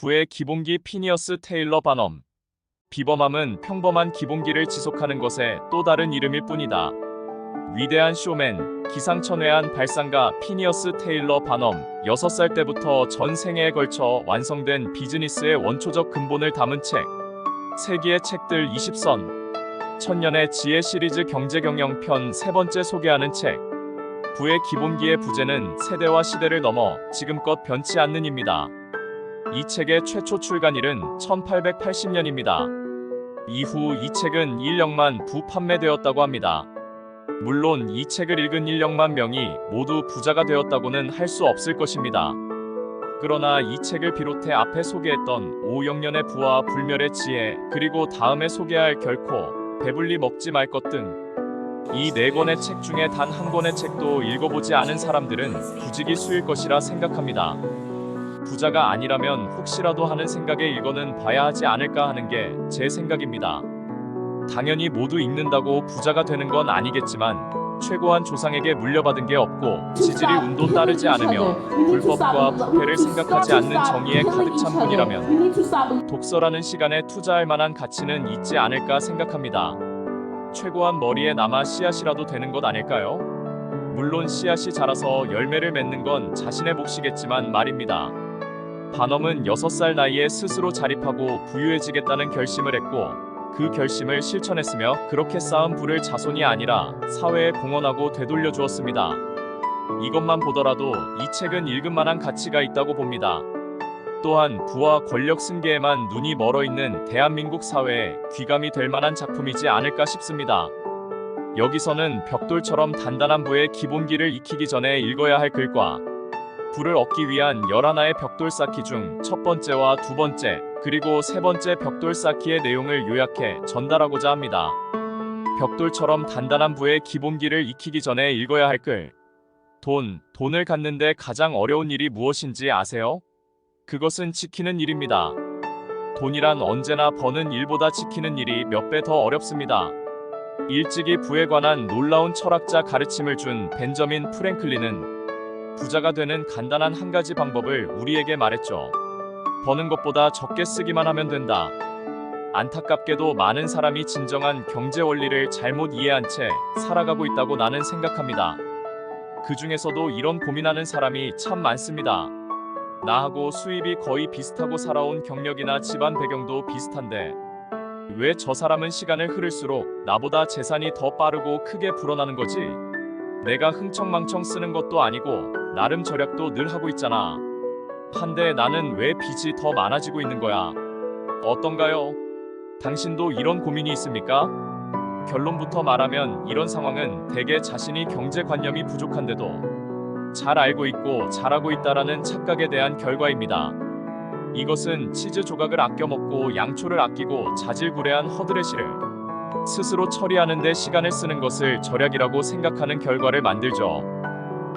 부의 기본기 피니어스 테일러 반엄. 비범함은 평범한 기본기를 지속하는 것의 또 다른 이름일 뿐이다. 위대한 쇼맨, 기상천외한 발상가 피니어스 테일러 반엄, 6살 때부터 전 생애에 걸쳐 완성된 비즈니스의 원초적 근본을 담은 책. 세기의 책들 20선. 천년의 지혜 시리즈 경제경영 편 3번째 소개하는 책. 부의 기본기의 부재는 세대와 시대를 넘어 지금껏 변치 않는 입니다. 이 책의 최초 출간일은 1880년입니다. 이후 이 책은 1억만 부 판매되었다고 합니다. 물론 이 책을 읽은 1억만 명이 모두 부자가 되었다고는 할 수 없을 것입니다. 그러나 이 책을 비롯해 앞에 소개했던 5억년의 부와 불멸의 지혜, 그리고 다음에 소개할 결코 배불리 먹지 말 것 등 이 4권의 책 중에 단 한 권의 책도 읽어보지 않은 사람들은 부지기 수일 것이라 생각합니다. 부자가 아니라면 혹시라도 하는 생각에 읽어는 봐야 하지 않을까 하는 게 제 생각입니다. 당연히 모두 읽는다고 부자가 되는 건 아니겠지만 최고한 조상에게 물려받은 게 없고 지질이 운도 따르지 않으며 불법과 부패를 생각하지 않는 정의에 가득 찬 분이라면 독서라는 시간에 투자할 만한 가치는 있지 않을까 생각합니다. 최고한 머리에 남아 씨앗이라도 되는 것 아닐까요? 물론 씨앗이 자라서 열매를 맺는 건 자신의 몫이겠지만 말입니다. 반엄은 6살 나이에 스스로 자립하고 부유해지겠다는 결심을 했고 그 결심을 실천했으며 그렇게 쌓은 부를 자손이 아니라 사회에 공헌하고 되돌려 주었습니다. 이것만 보더라도 이 책은 읽을 만한 가치가 있다고 봅니다. 또한 부와 권력 승계에만 눈이 멀어 있는 대한민국 사회에 귀감이 될 만한 작품이지 않을까 싶습니다. 여기서는 벽돌처럼 단단한 부의 기본기를 익히기 전에 읽어야 할 글과 부를 얻기 위한 11하나의 벽돌 쌓기 중 첫 번째와 두 번째, 그리고 세 번째 벽돌 쌓기의 내용을 요약해 전달하고자 합니다. 벽돌처럼 단단한 부의 기본기를 익히기 전에 읽어야 할 글. 돈을 갖는데 가장 어려운 일이 무엇인지 아세요? 그것은 지키는 일입니다. 돈이란 언제나 버는 일보다 지키는 일이 몇 배 더 어렵습니다. 일찍이 부에 관한 놀라운 철학자 가르침을 준 벤저민 프랭클린은 부자가 되는 간단한 한 가지 방법을 우리에게 말했죠. 버는 것보다 적게 쓰기만 하면 된다. 안타깝게도 많은 사람이 진정한 경제 원리를 잘못 이해한 채 살아가고 있다고 나는 생각합니다. 그 중에서도 이런 고민하는 사람이 참 많습니다. 나하고 수입이 거의 비슷하고 살아온 경력이나 집안 배경도 비슷한데 왜 저 사람은 시간을 흐를수록 나보다 재산이 더 빠르고 크게 불어나는 거지? 내가 흥청망청 쓰는 것도 아니고 나름 절약도 늘 하고 있잖아. 한데 나는 왜 빚이 더 많아지고 있는 거야? 어떤가요? 당신도 이런 고민이 있습니까? 결론부터 말하면 이런 상황은 대개 자신이 경제관념이 부족한데도 잘 알고 있고 잘하고 있다라는 착각에 대한 결과입니다. 이것은 치즈 조각을 아껴 먹고 양초를 아끼고 자질구레한 허드레시를 스스로 처리하는 데 시간을 쓰는 것을 절약이라고 생각하는 결과를 만들죠.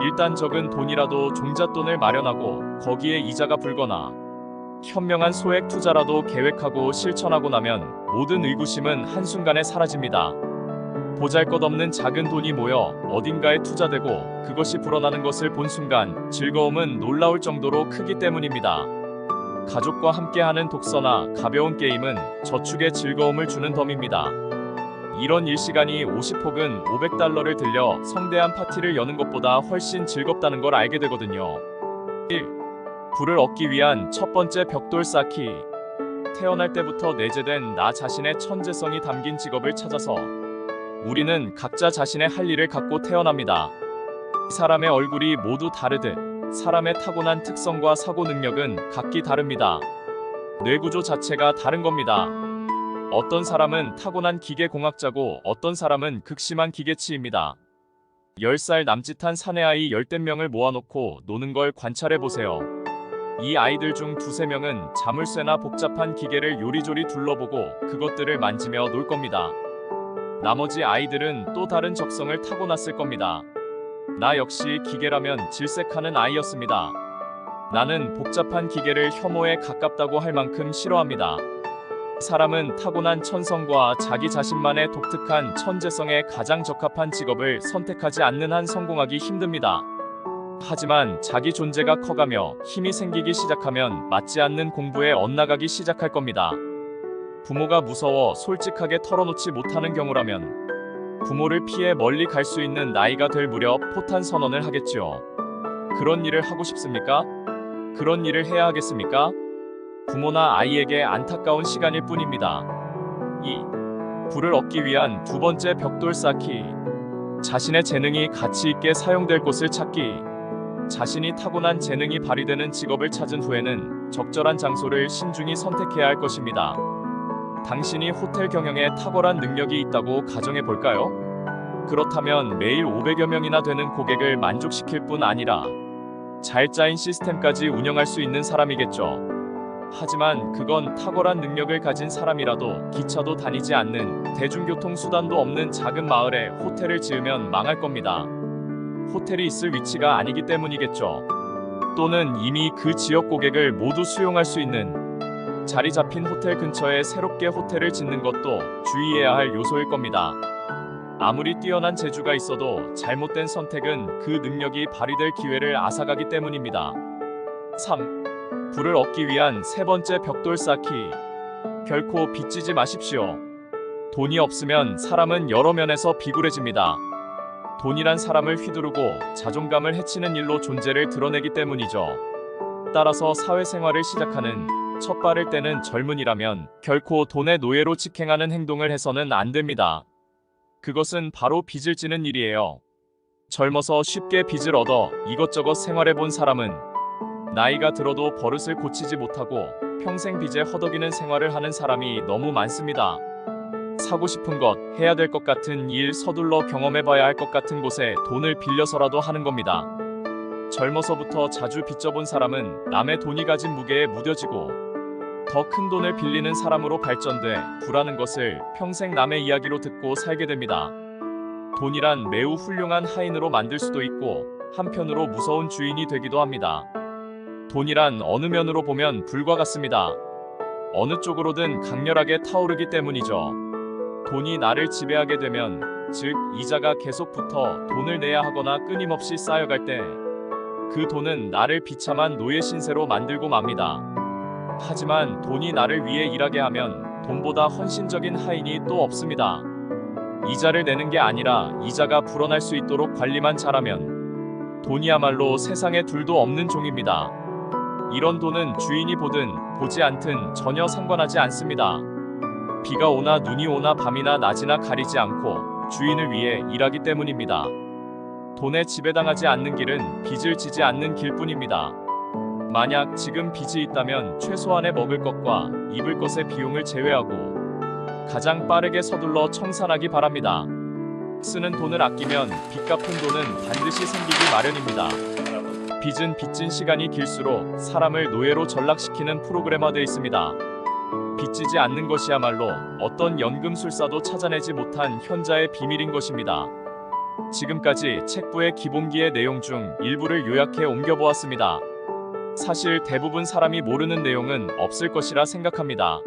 일단 적은 돈이라도 종잣돈을 마련하고 거기에 이자가 불거나 현명한 소액 투자라도 계획하고 실천하고 나면 모든 의구심은 한순간에 사라집니다. 보잘것없는 작은 돈이 모여 어딘가에 투자되고 그것이 불어나는 것을 본 순간 즐거움은 놀라울 정도로 크기 때문입니다. 가족과 함께하는 독서나 가벼운 게임은 저축에 즐거움을 주는 덤입니다. 이런 일시간이 50 혹은 500달러를 들여 성대한 파티를 여는 것보다 훨씬 즐겁다는 걸 알게 되거든요. 1. 부를 얻기 위한 첫 번째 벽돌 쌓기. 태어날 때부터 내재된 나 자신의 천재성이 담긴 직업을 찾아서 우리는 각자 자신의 할 일을 갖고 태어납니다. 사람의 얼굴이 모두 다르듯 사람의 타고난 특성과 사고 능력은 각기 다릅니다. 뇌구조 자체가 다른 겁니다. 어떤 사람은 타고난 기계공학자고 어떤 사람은 극심한 기계치입니다. 10살 남짓한 사내아이 10댓 명을 모아놓고 노는 걸 관찰해보세요. 이 아이들 중 2~3명은 자물쇠나 복잡한 기계를 요리조리 둘러보고 그것들을 만지며 놀 겁니다. 나머지 아이들은 또 다른 적성을 타고났을 겁니다. 나 역시 기계라면 질색하는 아이였습니다. 나는 복잡한 기계를 혐오에 가깝다고 할 만큼 싫어합니다. 사람은 타고난 천성과 자기 자신만의 독특한 천재성에 가장 적합한 직업을 선택하지 않는 한 성공하기 힘듭니다. 하지만 자기 존재가 커가며 힘이 생기기 시작하면 맞지 않는 공부에 엇나가기 시작할 겁니다. 부모가 무서워 솔직하게 털어놓지 못하는 경우라면 부모를 피해 멀리 갈 수 있는 나이가 될 무렵 포탄 선언을 하겠지요. 그런 일을 하고 싶습니까? 그런 일을 해야 하겠습니까? 부모나 아이에게 안타까운 시간일 뿐입니다. 2. 부를 얻기 위한 두 번째 벽돌 쌓기. 자신의 재능이 가치 있게 사용될 곳을 찾기. 자신이 타고난 재능이 발휘되는 직업을 찾은 후에는 적절한 장소를 신중히 선택해야 할 것입니다. 당신이 호텔 경영에 탁월한 능력이 있다고 가정해 볼까요? 그렇다면 매일 500여 명이나 되는 고객을 만족시킬 뿐 아니라 잘 짜인 시스템까지 운영할 수 있는 사람이겠죠. 하지만 그건 탁월한 능력을 가진 사람이라도 기차도 다니지 않는 대중교통 수단도 없는 작은 마을에 호텔을 지으면 망할 겁니다. 호텔이 있을 위치가 아니기 때문이겠죠. 또는 이미 그 지역 고객을 모두 수용할 수 있는 자리 잡힌 호텔 근처에 새롭게 호텔을 짓는 것도 주의해야 할 요소일 겁니다. 아무리 뛰어난 재주가 있어도 잘못된 선택은 그 능력이 발휘될 기회를 앗아가기 때문입니다. 3. 부를 얻기 위한 세 번째 벽돌 쌓기. 결코 빚지지 마십시오. 돈이 없으면 사람은 여러 면에서 비굴해집니다. 돈이란 사람을 휘두르고 자존감을 해치는 일로 존재를 드러내기 때문이죠. 따라서 사회생활을 시작하는 첫 발을 떼는 젊은이라면 결코 돈의 노예로 직행하는 행동을 해서는 안 됩니다. 그것은 바로 빚을 지는 일이에요. 젊어서 쉽게 빚을 얻어 이것저것 생활해본 사람은 나이가 들어도 버릇을 고치지 못하고 평생 빚에 허덕이는 생활을 하는 사람이 너무 많습니다. 사고 싶은 것, 해야 될 것 같은 일 서둘러 경험해봐야 할 것 같은 곳에 돈을 빌려서라도 하는 겁니다. 젊어서부터 자주 빚져본 사람은 남의 돈이 가진 무게에 무뎌지고 더 큰 돈을 빌리는 사람으로 발전돼 부라는 것을 평생 남의 이야기로 듣고 살게 됩니다. 돈이란 매우 훌륭한 하인으로 만들 수도 있고 한편으로 무서운 주인이 되기도 합니다. 돈이란 어느 면으로 보면 불과 같습니다. 어느 쪽으로든 강렬하게 타오르기 때문이죠. 돈이 나를 지배하게 되면, 즉 이자가 계속 붙어 돈을 내야 하거나 끊임없이 쌓여갈 때 그 돈은 나를 비참한 노예 신세로 만들고 맙니다. 하지만 돈이 나를 위해 일하게 하면 돈보다 헌신적인 하인이 또 없습니다. 이자를 내는 게 아니라 이자가 불어날 수 있도록 관리만 잘하면 돈이야말로 세상에 둘도 없는 종입니다. 이런 돈은 주인이 보든 보지 않든 전혀 상관하지 않습니다. 비가 오나 눈이 오나 밤이나 낮이나 가리지 않고 주인을 위해 일하기 때문입니다. 돈에 지배당하지 않는 길은 빚을 지지 않는 길뿐입니다. 만약 지금 빚이 있다면 최소한의 먹을 것과 입을 것의 비용을 제외하고 가장 빠르게 서둘러 청산하기 바랍니다. 쓰는 돈을 아끼면 빚 갚은 돈은 반드시 생기기 마련입니다. 빚은 빚진 시간이 길수록 사람을 노예로 전락시키는 프로그램화되어 있습니다. 빚지지 않는 것이야말로 어떤 연금술사도 찾아내지 못한 현자의 비밀인 것입니다. 지금까지 책부의 기본기의 내용 중 일부를 요약해 옮겨보았습니다. 사실 대부분 사람이 모르는 내용은 없을 것이라 생각합니다.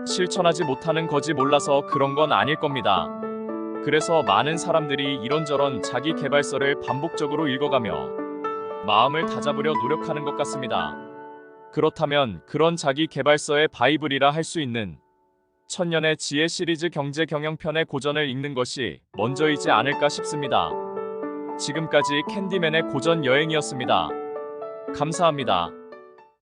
실천하지 못하는 거지 몰라서 그런 건 아닐 겁니다. 그래서 많은 사람들이 이런저런 자기 개발서를 반복적으로 읽어가며 마음을 다잡으려 노력하는 것 같습니다. 그렇다면 그런 자기 개발서의 바이블이라 할 수 있는 천년의 지혜 시리즈 경제 경영편의 고전을 읽는 것이 먼저이지 않을까 싶습니다. 지금까지 캔디맨의 고전 여행이었습니다. 감사합니다.